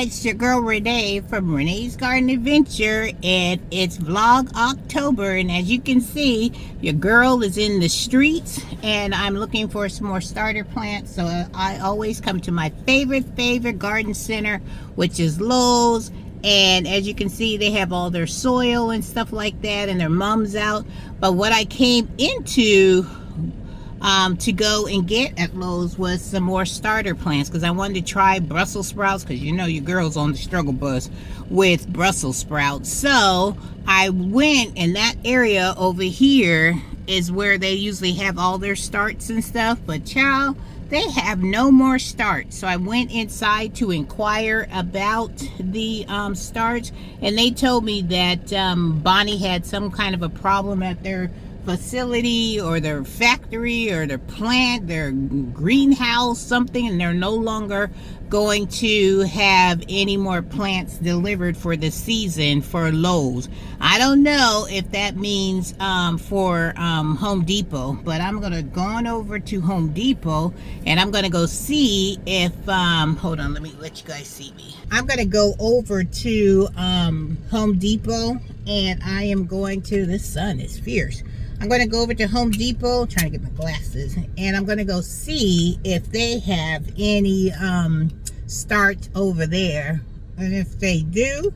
it's your girl Renee from Renee's Garden Adventure, and it's Vlog October. And as you can see, your girl is in the streets, and I'm looking for some more starter plants. So I always come to my favorite garden center, which is Lowe's. And as you can see, they have all their soil and stuff like that, and their mums out. But what I came into to go and get at Lowe's was some more starter plants, because I wanted to try Brussels sprouts, because you know your girl's on the struggle bus with Brussels sprouts. So I went in that area over here is where they usually have all their starts and stuff, but child, they have no more starts. So I went inside to inquire about the starts, and they told me that Bonnie had some kind of a problem at their facility or their factory or their plant, their greenhouse, something, and they're no longer going to have any more plants delivered for the season for Lowe's. I don't know if that means for Home Depot, but I'm gonna go on over to Home Depot and I'm gonna go see if hold on, let me let you guys see me. I'm gonna go over to Home Depot, and I am going to, this sun is fierce. I'm going to go over to Home Depot, trying to get my glasses, and I'm going to go see if they have any starts over there. And if they do,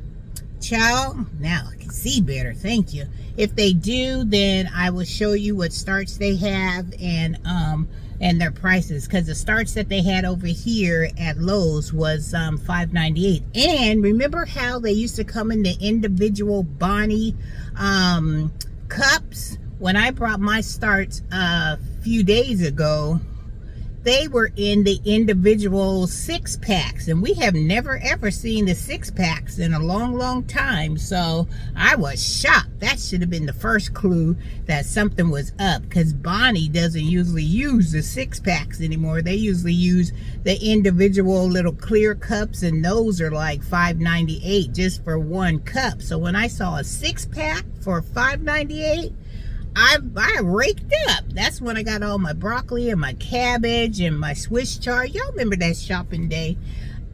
child, now I can see better, thank you. If they do, then I will show you what starts they have and their prices, because the starts that they had over here at Lowe's was $5.98. And remember how they used to come in the individual Bonnie cups? When I brought my starts a few days ago, they were in the individual 6-packs, and we have never ever seen the 6-packs in a long time. So I was shocked. That should have been the first clue that something was up, because Bonnie doesn't usually use the 6-packs anymore. They usually use the individual little clear cups, and those are like $5.98 just for one cup. So when I saw a 6-pack for $5.98, I raked up. That's when I got all my broccoli and my cabbage and my Swiss chard. Y'all remember that shopping day?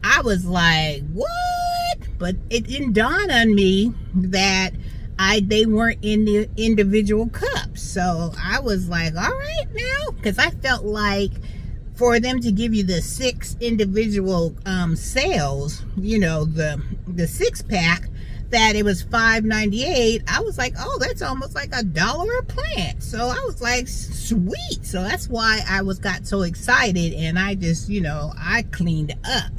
I was like, what? But it didn't dawn on me that they weren't in the individual cups. So I was like, all right now, because I felt like for them to give you the 6 individual sales, you know, the 6-pack, that it was $5.98. I was like, oh, that's almost like $1 a plant. So I was like, sweet. So that's why I got so excited, and I just, you know, I cleaned up.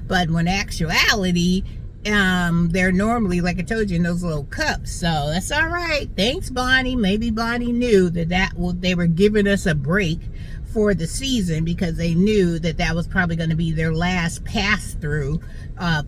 But when actuality, they're normally, like I told you, in those little cups. So that's all right. Thanks, Bonnie. Maybe Bonnie knew that they were giving us a break for the season, because they knew that was probably going to be their last pass-through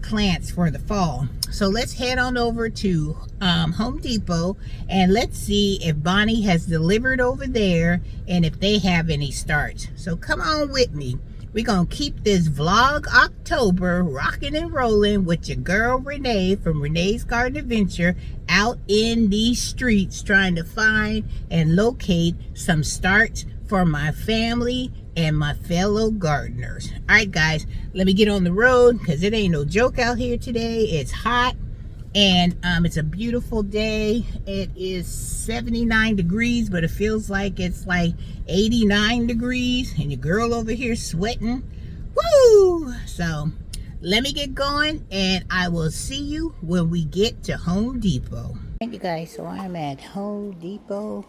plants for the fall. So let's head on over to Home Depot, and let's see if Bonnie has delivered over there and if they have any starts. So come on with me. We're going to keep this Vlog October rocking and rolling with your girl Renee from Renee's Garden Adventure, out in these streets trying to find and locate some starts for my family and my fellow gardeners. All right, guys, let me get on the road, because it ain't no joke out here today. It's hot, and it's a beautiful day. It is 79 degrees, but it feels like it's like 89 degrees, and your girl over here sweating. Woo! So let me get going, and I will see you when we get to Home Depot. Thank you, guys. So I'm at Home Depot,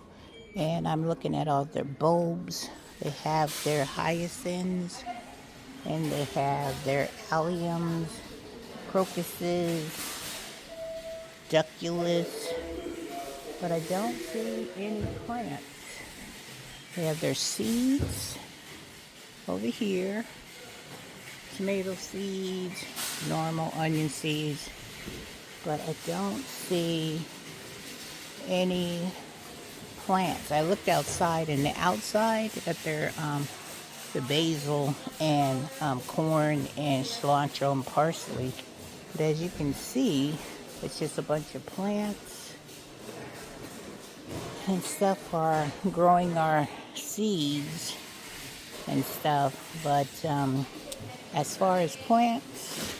and I'm looking at all their bulbs. They have their hyacinths, and they have their alliums, crocuses, duculus, but I don't see any plants. They have their seeds over here, tomato seeds, normal onion seeds, but I don't see any plants. I looked outside, and the outside at their the basil and corn and cilantro and parsley, but as you can see, it's just a bunch of plants and stuff for growing our seeds and stuff. But as far as plants,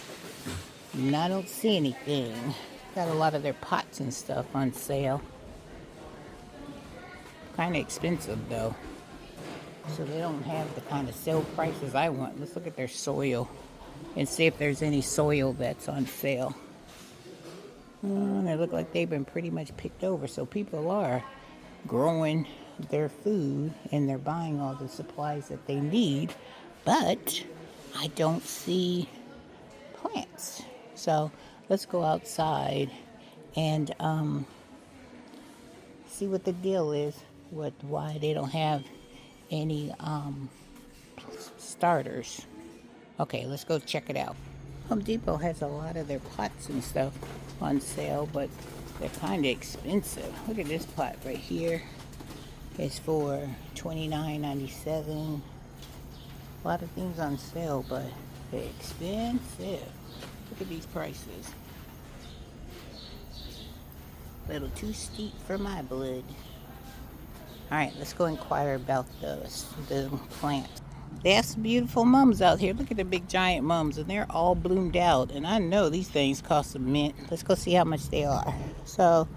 And I don't see anything. Got a lot of their pots and stuff on sale. Kind of expensive though. So they don't have the kind of sale prices I want. Let's look at their soil and see if there's any soil that's on sale. They look like they've been pretty much picked over. So people are growing their food and they're buying all the supplies that they need. But I don't see plants. So let's go outside and see what the deal is with why they don't have any starters. Okay, let's go check it out. Home Depot has a lot of their pots and stuff on sale, but they're kind of expensive. Look at this pot right here. It's for $29.97. A lot of things on sale, but they're expensive. Look at these prices. A little too steep for my blood. Alright, let's go inquire about the plant. They have some beautiful mums out here. Look at the big giant mums, and they're all bloomed out. And I know these things cost a mint. Let's go see how much they are. So,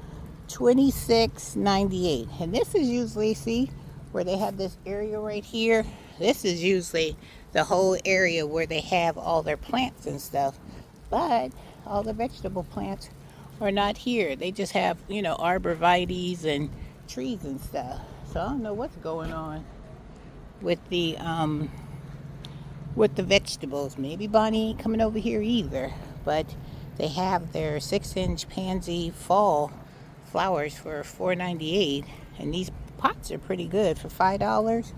$26.98. And this is usually, see, where they have this area right here. This is usually the whole area where they have all their plants and stuff. But all the vegetable plants are not here. They just have, you know, arborvitaes and trees and stuff. So I don't know what's going on with the vegetables. Maybe Bonnie ain't coming over here either. But they have their 6-inch pansy fall flowers for $4.98, and these pots are pretty good for $5.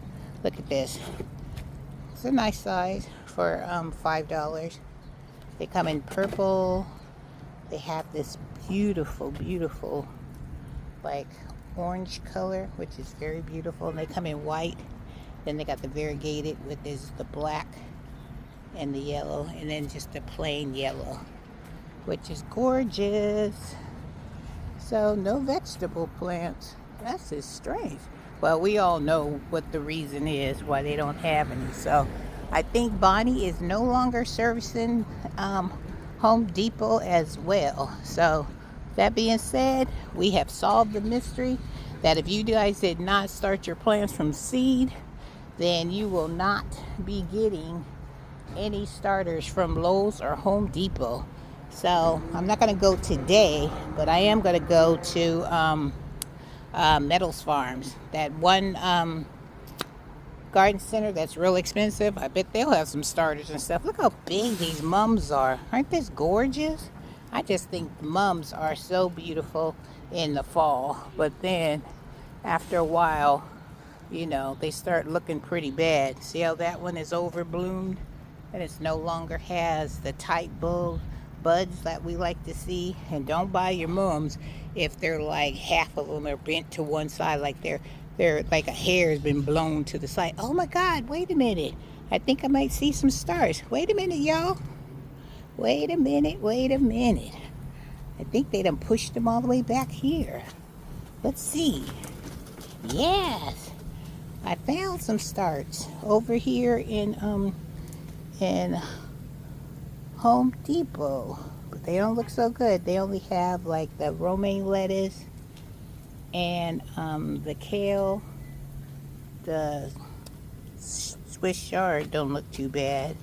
Look at this. It's a nice size for $5. They come in purple. They have this beautiful, beautiful, like orange color, which is very beautiful. And they come in white. Then they got the variegated, with this the black and the yellow, and then just the plain yellow, which is gorgeous. So no vegetable plants. That's just strange. Well, we all know what the reason is why they don't have any. So I think Bonnie is no longer servicing Home Depot as well. So that being said, we have solved the mystery that if you guys did not start your plants from seed, then you will not be getting any starters from Lowe's or Home Depot. So I'm not going to go today, but I am going to go to Metals Farms. That one garden center that's real expensive. I bet they'll have some starters and stuff. Look how big these mums are. Aren't these gorgeous? I just think the mums are so beautiful in the fall. But then after a while, you know, they start looking pretty bad. See how that one is overbloomed? And it no longer has the tight buds that we like to see. And don't buy your mums if they're like half of them are bent to one side, like they're like a hair has been blown to the side. Oh my God, wait a minute. I think I might see some stars. Wait a minute, y'all. Wait a minute. I think they done pushed them all the way back here. Let's see. Yes. I found some starts over here in Home Depot, but they don't look so good. They only have like the romaine lettuce and the kale. The Swiss chard don't look too bad,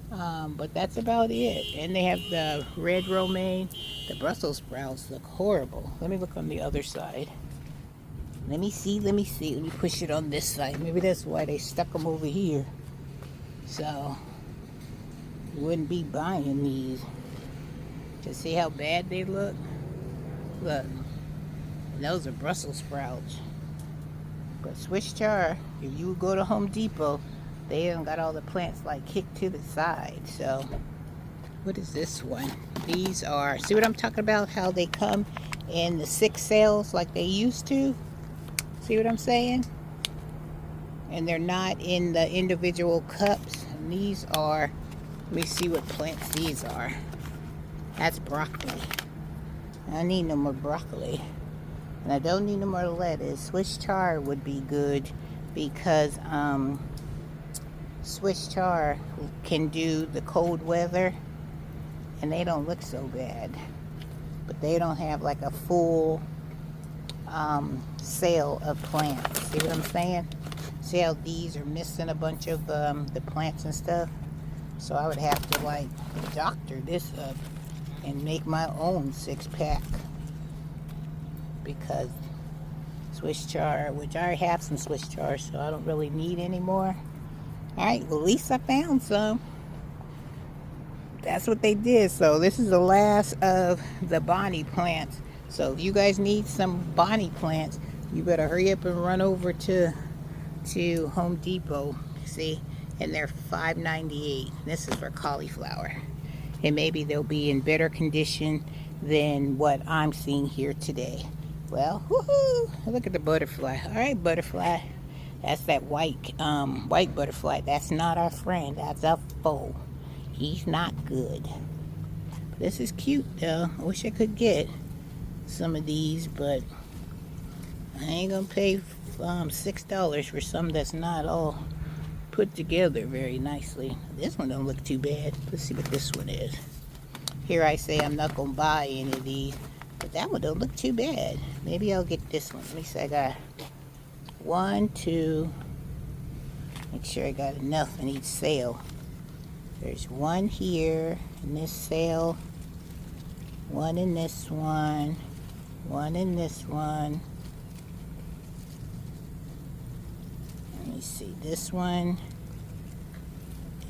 but that's about it. And they have the red romaine. The Brussels sprouts look horrible. Let me look on the other side. Let me see. Let me push it on this side. Maybe that's why they stuck them over here. So, you wouldn't be buying these. To see how bad they look? Look. And those are Brussels sprouts. But Swiss chard, if you go to Home Depot, they done got all the plants like kicked to the side. So, what is this one? These are, see what I'm talking about? How they come in the 6 sales like they used to? See what I'm saying? And they're not in the individual cups. And these are, let me see what plants these are. That's broccoli. I need no more broccoli. And I don't need no more lettuce. Swiss chard would be good because Swiss chard can do the cold weather. and they don't look so bad. But they don't have like a full sale of plants. See what I'm saying? See how these are missing a bunch of the plants and stuff? So I would have to like doctor this up and make my own 6-pack, because Swiss chard, which I already have some Swiss chard, so I don't really need any more. Alright, well, at least I found some. That's what they did. So this is the last of the bonnie plants. So if you guys need some bonnie plants, you better hurry up and run over to Home Depot. See, and they're $5.98. This is for cauliflower, and maybe they'll be in better condition than what I'm seeing here today. Well, woohoo! Look at the butterfly. All right, butterfly. That's that white butterfly. That's not our friend. That's a foe. He's not good. This is cute though. I wish I could get some of these, but I ain't gonna pay $6 for something that's not all put together very nicely. This one don't look too bad. Let's see what this one is. Here I say I'm not gonna buy any of these, but that one don't look too bad. Maybe I'll get this one. Let me see. I got 1, 2. Make sure I got enough in each sale. There's one here in this sale, one in this one in this one. Let me see, this one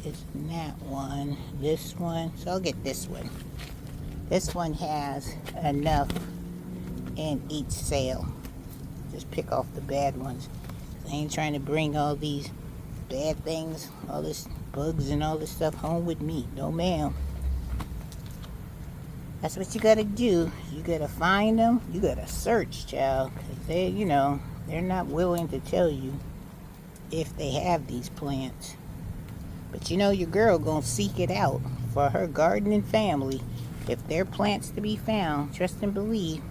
is in that one, this one, so I'll get this one. This one has enough in each sale. Just pick off the bad ones. I ain't trying to bring all these bad things, all this bugs and all this stuff home with me. No ma'am. That's what you gotta do. You gotta find them. You gotta search, child. 'Cause they, you know, they're not willing to tell you if they have these plants. But you know your girl gonna seek it out for her garden and family. If there are plants to be found, trust and believe,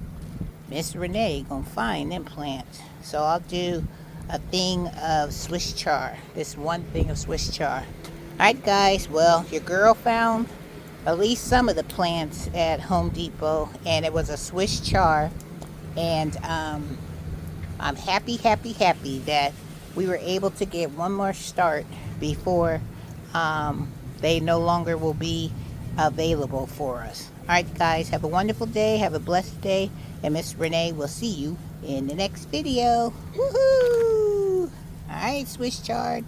Miss Renee gonna find them plants. So I'll do a thing of Swiss chard. This one thing of Swiss chard. Alright guys, well, your girl found at least some of the plants at Home Depot, and it was a Swiss chard, and I'm happy that we were able to get one more start before they no longer will be available for us. Alright guys, have a wonderful day, have a blessed day, and Miss Renee will see you in the next video. Woohoo! Alright, Swiss chard.